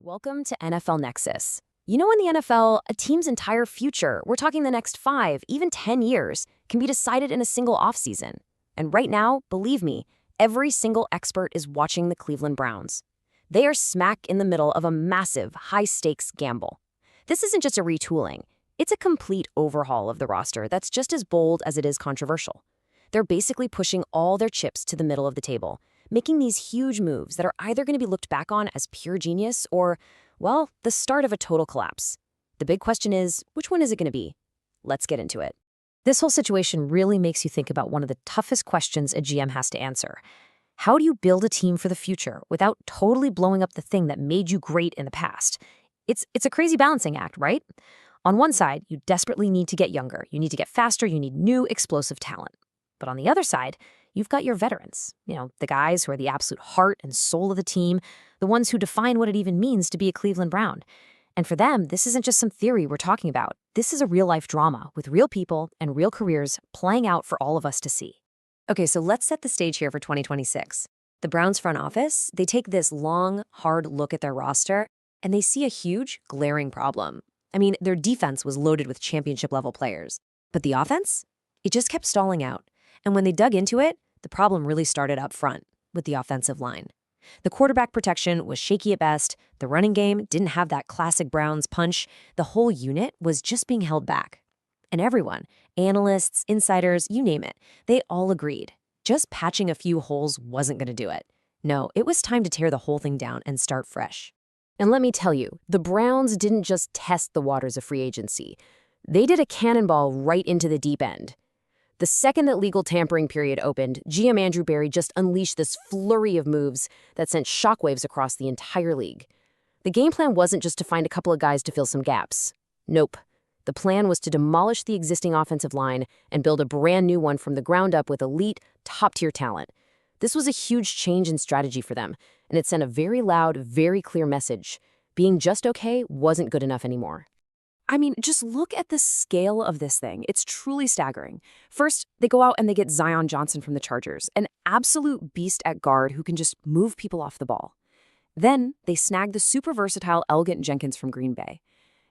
Welcome to NFL Nexus. You know, in the NFL, a team's entire future, we're talking the next 5, even 10 years, can be decided in a single offseason. And right now, believe me, every single expert is watching the Cleveland Browns. They are smack in the middle of a massive, high-stakes gamble. This isn't just a retooling. It's a complete overhaul of the roster that's just as bold as it is controversial. They're basically pushing all their chips to the middle of the table, making these huge moves that are either going to be looked back on as pure genius or, well, the start of a total collapse. The big question is, which one is it going to be? Let's get into it. This whole situation really makes you think about one of the toughest questions a GM has to answer. How do you build a team for the future without totally blowing up the thing that made you great in the past? It's a crazy balancing act, right? On one side, you desperately need to get younger. You need to get faster. You need new, explosive talent. But on the other side, you've got your veterans, the guys who are the absolute heart and soul of the team, the ones who define what it even means to be a Cleveland Brown. And for them, this isn't just some theory we're talking about. This is a real-life drama with real people and real careers playing out for all of us to see. Okay, so let's set the stage here for 2026. The Browns front office, they take this long, hard look at their roster, and they see a huge, glaring problem. I mean, their defense was loaded with championship-level players. But the offense? It just kept stalling out. And when they dug into it, the problem really started up front with the offensive line. The quarterback protection was shaky at best, the running game didn't have that classic Browns punch, the whole unit was just being held back. And everyone, analysts, insiders, you name it, they all agreed. Just patching a few holes wasn't going to do it. No, it was time to tear the whole thing down and start fresh. And let me tell you, the Browns didn't just test the waters of free agency. They did a cannonball right into the deep end. The second that legal tampering period opened, GM Andrew Berry just unleashed this flurry of moves that sent shockwaves across the entire league. The game plan wasn't just to find a couple of guys to fill some gaps. Nope. The plan was to demolish the existing offensive line and build a brand new one from the ground up with elite, top-tier talent. This was a huge change in strategy for them, and it sent a very loud, very clear message. Being just okay wasn't good enough anymore. I mean, just look at the scale of this thing. It's truly staggering. First, they go out and they get Zion Johnson from the Chargers, an absolute beast at guard who can just move people off the ball. Then, they snag the super versatile Elgin Jenkins from Green Bay.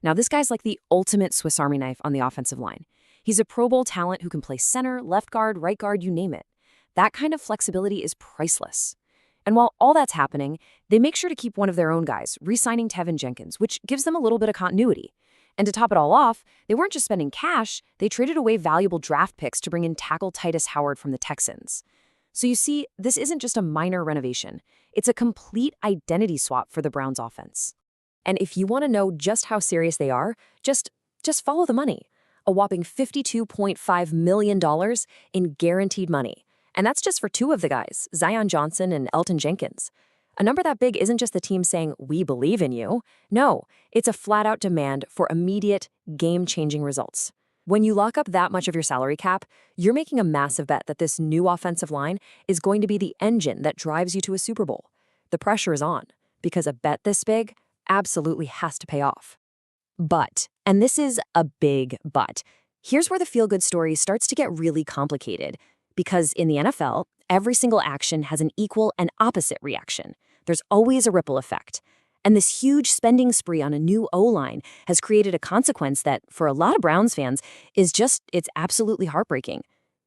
Now, this guy's like the ultimate Swiss Army knife on the offensive line. He's a Pro Bowl talent who can play center, left guard, right guard, you name it. That kind of flexibility is priceless. And while all that's happening, they make sure to keep one of their own guys, re-signing Tevin Jenkins, which gives them a little bit of continuity. And to top it all off, they weren't just spending cash, they traded away valuable draft picks to bring in tackle Titus Howard from the Texans. So you see, this isn't just a minor renovation. It's a complete identity swap for the Browns offense. And if you want to know just how serious they are, just follow the money. A whopping $52.5 million in guaranteed money. And that's just for 2 of the guys, Zion Johnson and Elgin Jenkins. A number that big isn't just the team saying, we believe in you. No, it's a flat-out demand for immediate, game-changing results. When you lock up that much of your salary cap, you're making a massive bet that this new offensive line is going to be the engine that drives you to a Super Bowl. The pressure is on, because a bet this big absolutely has to pay off. But, and this is a big but, here's where the feel-good story starts to get really complicated. Because in the NFL, every single action has an equal and opposite reaction. There's always a ripple effect. And this huge spending spree on a new O-line has created a consequence that, for a lot of Browns fans, it's absolutely heartbreaking.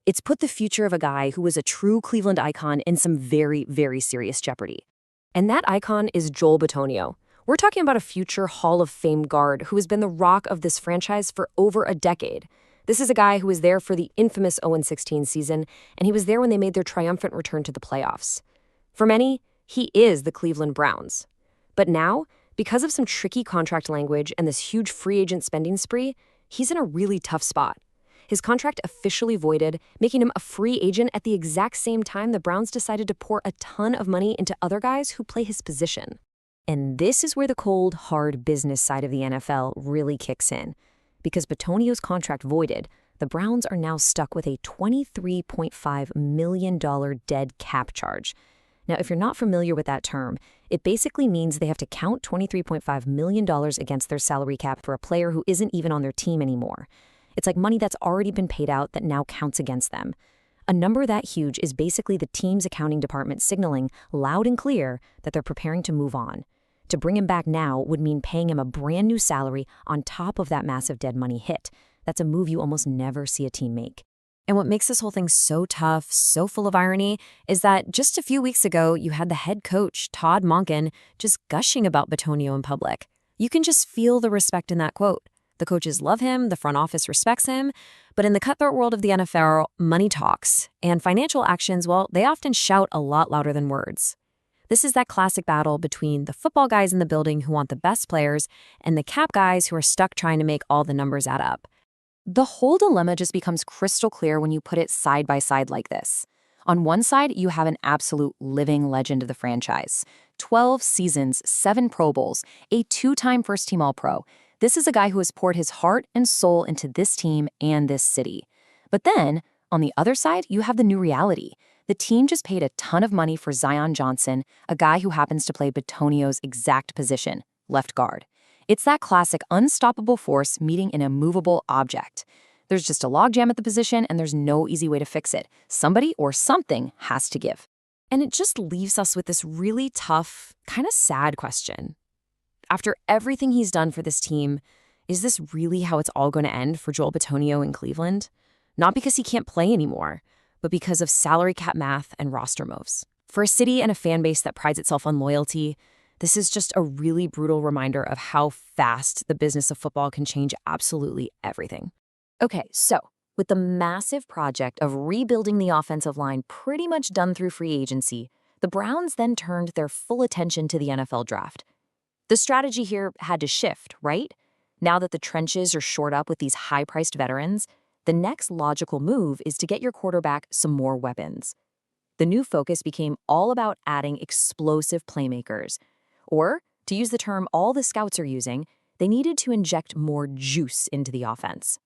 It's put the future of a guy who was a true Cleveland icon in some very, very serious jeopardy. And that icon is Joel Bitonio. We're talking about a future Hall of Fame guard who has been the rock of this franchise for over a decade. This is a guy who was there for the infamous 0-16 season, and he was there when they made their triumphant return to the playoffs. For many, he is the Cleveland Browns. But now, because of some tricky contract language and this huge free agent spending spree, he's in a really tough spot. His contract officially voided, making him a free agent at the exact same time the Browns decided to pour a ton of money into other guys who play his position. And this is where the cold, hard business side of the NFL really kicks in. Because Bitonio's contract voided, the Browns are now stuck with a $23.5 million dead cap charge. Now, if you're not familiar with that term, it basically means they have to count $23.5 million against their salary cap for a player who isn't even on their team anymore. It's like money that's already been paid out that now counts against them. A number that huge is basically the team's accounting department signaling loud and clear that they're preparing to move on. To bring him back now would mean paying him a brand new salary on top of that massive dead money hit. That's a move you almost never see a team make. And what makes this whole thing so tough, so full of irony, is that just a few weeks ago, you had the head coach, Todd Monken, just gushing about Bitonio in public. You can just feel the respect in that quote. The coaches love him, the front office respects him, but in the cutthroat world of the NFL, money talks, and financial actions, well, they often shout a lot louder than words. This is that classic battle between the football guys in the building who want the best players and the cap guys who are stuck trying to make all the numbers add up. The whole dilemma just becomes crystal clear when you put it side by side like this. On one side, you have an absolute living legend of the franchise. 12 seasons, 7 Pro Bowls, a 2-time first-team All-Pro. This is a guy who has poured his heart and soul into this team and this city. But then, on the other side, you have the new reality. The team just paid a ton of money for Zion Johnson, a guy who happens to play Bitonio's exact position, left guard. It's that classic unstoppable force meeting an immovable object. There's just a logjam at the position, and there's no easy way to fix it. Somebody or something has to give. And it just leaves us with this really tough, kind of sad question. After everything he's done for this team, is this really how it's all going to end for Joel Bitonio in Cleveland? Not because he can't play anymore, but because of salary cap math and roster moves. For a city and a fan base that prides itself on loyalty, this is just a really brutal reminder of how fast the business of football can change absolutely everything. Okay, so with the massive project of rebuilding the offensive line pretty much done through free agency, the Browns then turned their full attention to the NFL draft. The strategy here had to shift, right? Now that the trenches are shored up with these high-priced veterans, the next logical move is to get your quarterback some more weapons. The new focus became all about adding explosive playmakers. Or, to use the term all the scouts are using, they needed to inject more juice into the offense.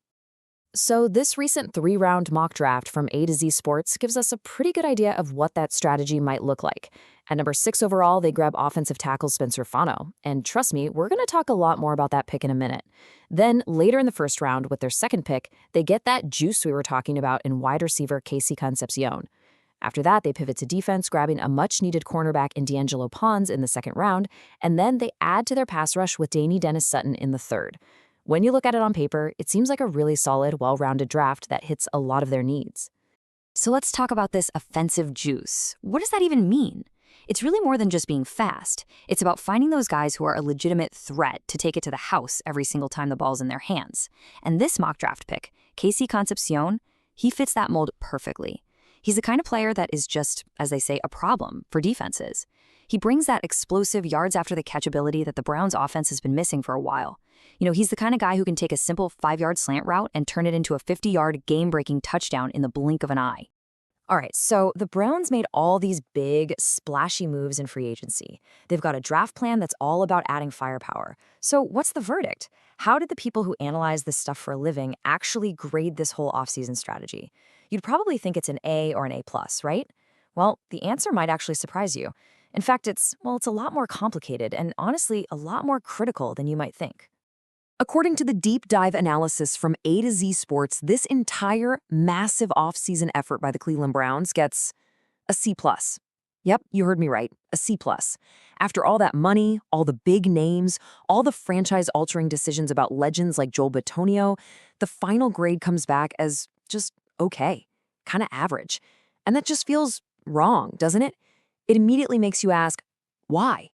So this recent 3-round mock draft from A to Z Sports gives us a pretty good idea of what that strategy might look like. At number 6 overall, they grab offensive tackle Spencer Fano. And trust me, we're going to talk a lot more about that pick in a minute. Then, later in the first round, with their second pick, they get that juice we were talking about in wide receiver Casey Concepcion. After that, they pivot to defense, grabbing a much-needed cornerback in D'Angelo Pons in the second round, and then they add to their pass rush with Danny Dennis-Sutton in the third. When you look at it on paper, it seems like a really solid, well-rounded draft that hits a lot of their needs. So let's talk about this offensive juice. What does that even mean? It's really more than just being fast. It's about finding those guys who are a legitimate threat to take it to the house every single time the ball's in their hands. And this mock draft pick, Casey Concepcion, he fits that mold perfectly. He's the kind of player that is just, as they say, a problem for defenses. He brings that explosive yards after the catch ability that the Browns' offense has been missing for a while. You know, he's the kind of guy who can take a simple 5-yard slant route and turn it into a 50-yard game-breaking touchdown in the blink of an eye. All right, so the Browns made all these big, splashy moves in free agency. They've got a draft plan that's all about adding firepower. So what's the verdict? How did the people who analyze this stuff for a living actually grade this whole offseason strategy? You'd probably think it's an A or an A+, right? Well, the answer might actually surprise you. In fact, it's a lot more complicated and honestly a lot more critical than you might think. According to the deep dive analysis from A to Z Sports, this entire massive offseason effort by the Cleveland Browns gets a C+. Yep, you heard me right, a C+. After all that money, all the big names, all the franchise-altering decisions about legends like Joel Bitonio, the final grade comes back as just okay, kind of average. And that just feels wrong, doesn't it? It immediately makes you ask, why?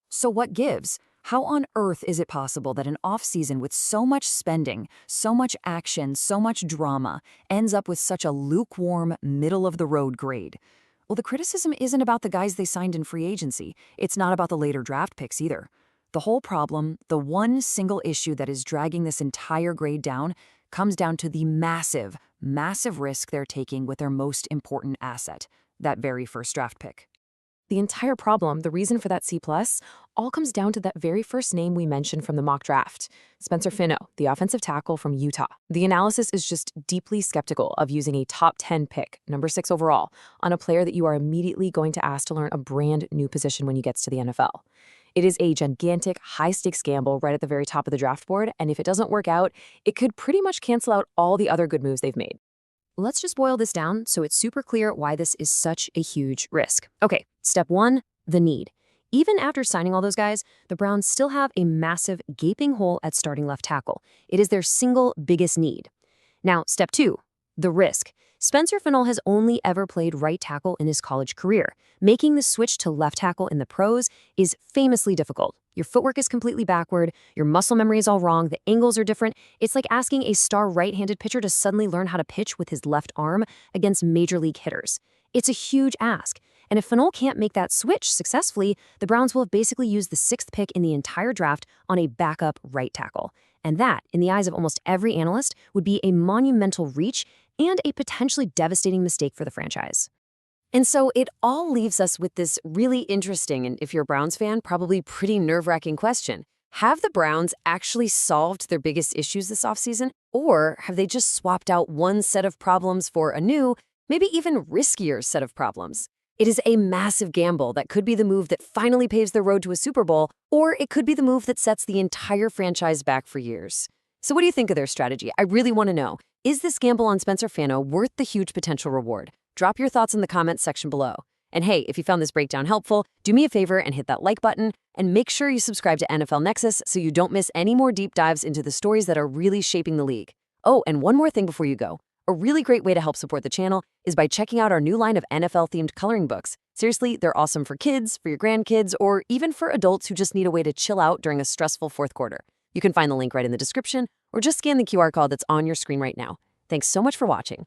So what gives? How on earth is it possible that an off-season with so much spending, so much action, so much drama ends up with such a lukewarm, middle-of-the-road grade? Well, the criticism isn't about the guys they signed in free agency. It's not about the later draft picks either. The whole problem, the one single issue that is dragging this entire grade down, comes down to the massive, massive risk they're taking with their most important asset, that very first draft pick. The entire problem, the reason for that C+, all comes down to that very first name we mentioned from the mock draft, Spencer Fano, the offensive tackle from Utah. The analysis is just deeply skeptical of using a top 10 pick, number 6 overall, on a player that you are immediately going to ask to learn a brand new position when he gets to the NFL. It is a gigantic, high-stakes gamble right at the very top of the draft board, and if it doesn't work out, it could pretty much cancel out all the other good moves they've made. Let's just boil this down so it's super clear why this is such a huge risk. Okay, step 1, the need. Even after signing all those guys, the Browns still have a massive, gaping hole at starting left tackle. It is their single biggest need. Now, step 2, the risk. Spencer Fennell has only ever played right tackle in his college career. Making the switch to left tackle in the pros is famously difficult. Your footwork is completely backward, your muscle memory is all wrong, the angles are different. It's like asking a star right-handed pitcher to suddenly learn how to pitch with his left arm against major league hitters. It's a huge ask. And if Fennell can't make that switch successfully, the Browns will have basically used the 6th pick in the entire draft on a backup right tackle. And that, in the eyes of almost every analyst, would be a monumental reach and a potentially devastating mistake for the franchise. And so it all leaves us with this really interesting, and if you're a Browns fan, probably pretty nerve-wracking question. Have the Browns actually solved their biggest issues this offseason? Or have they just swapped out one set of problems for a new, maybe even riskier set of problems? It is a massive gamble that could be the move that finally paves the road to a Super Bowl, or it could be the move that sets the entire franchise back for years. So what do you think of their strategy? I really want to know. Is this gamble on Spencer Fennell worth the huge potential reward? Drop your thoughts in the comments section below. And hey, if you found this breakdown helpful, do me a favor and hit that like button, and make sure you subscribe to NFL Nexus so you don't miss any more deep dives into the stories that are really shaping the league. Oh, and one more thing before you go. A really great way to help support the channel is by checking out our new line of NFL-themed coloring books. Seriously, they're awesome for kids, for your grandkids, or even for adults who just need a way to chill out during a stressful fourth quarter. You can find the link right in the description, or just scan the QR code that's on your screen right now. Thanks so much for watching.